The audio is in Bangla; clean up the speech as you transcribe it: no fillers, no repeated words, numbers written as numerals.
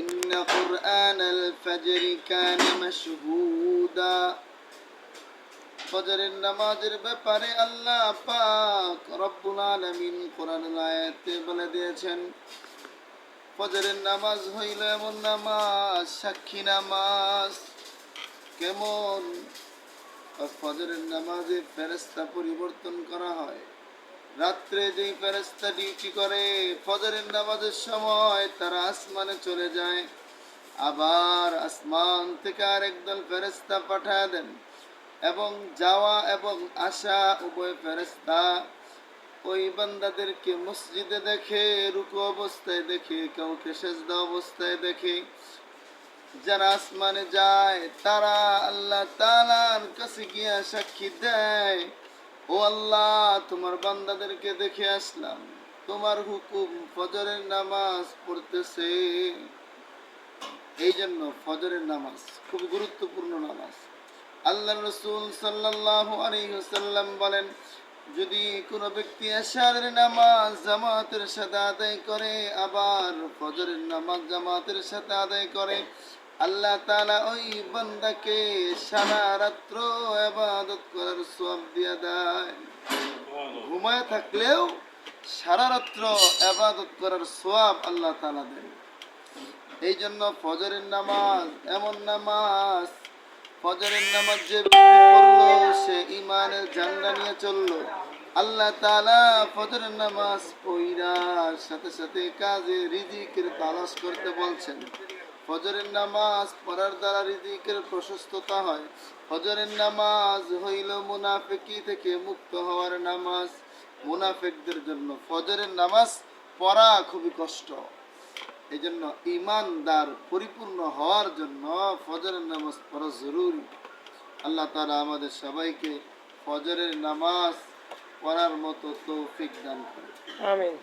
ইন্না কুরআনাল ফাজরি কানা মাশহুদা। ফজরের নামাজের ব্যাপারে আল্লাহ পাক রব্বুল আলামিন কোরআনের আয়াতে বলে দিয়েছেন, ফজরের নামাজ হইল এমন নামাজ, সাক্ষী নামাজ। কেমন? ফজরের নামাজে ফেরেশতা পরিবর্তন করা হয়। রাত্রে যেই ফেরেশতা ডিউটি করে, ফজরের নামাজের সময় তারা আসমানে চলে যায়, আবার আসমান থেকে আরেকদল ফেরেশতা পাঠায় দেন, এবং যাওয়া এবং আসা উভয় ফেরেশতা ওই বান্দাদেরকে মসজিদে দেখে, রুকু অবস্থায় দেখে, কাউকে সেজদা অবস্থায় দেখে। যারা আসমানে যায় তারা আল্লাহ তাআলার কাছে গিয়া সাক্ষী দেয়, ও আল্লাহ, তোমার বান্দাদেরকে দেখে আসলাম, তোমার হুকুম ফজরের নামাজ পড়তেছে। এই জন্য ফজরের নামাজ খুব গুরুত্বপূর্ণ নামাজ। আল্লাহ রাসূল সাল্লাল্লাহু আলাইহি ওয়াসাল্লাম বলেন, যদি কোনো ব্যক্তি এশারের নামাজ জামাতের সাথে আদায় করে, আবার ফজরের নামাজ জামাতের সাথে আদায় করে, আল্লাহ তাআলা ওই বান্দাকে সারা রাত্র ইবাদত করার সওয়াব দিয়ে দেয়। ঘুমায় থাকলেও সারা রাত্র ইবাদত করার সওয়াব আল্লাহ তাআলা দেন। এই জন্য ফজরের নামাজ এমন নামাজ, ফজরের নামাজ যে ব্যক্তি পড়লো সে ঈমানের ঝান্ডা নিয়ে চললো। আল্লাহ তাআলা ফজরের নামাজ পড়ার সাথে সাথে কাজে রিজিকের তালাশ করতে বলছেন। ফজরের নামাজ পড়ার দ্বারা রিজিকের প্রশস্ততা হয়। ফজরের নামাজ হইল মুনাফিকি থেকে মুক্ত হওয়ার নামাজ। মুনাফিকদের জন্য ফজরের নামাজ পড়া খুবই কষ্ট। এই জন্য ঈমানদার পরিপূর্ণ হওয়ার জন্য ফজরের নামাজ পড়া জরুরি। আল্লাহ তাআলা আমাদের সবাইকে ফজরের নামাজ পড়ার মতো তৌফিক দান করে। আমিন।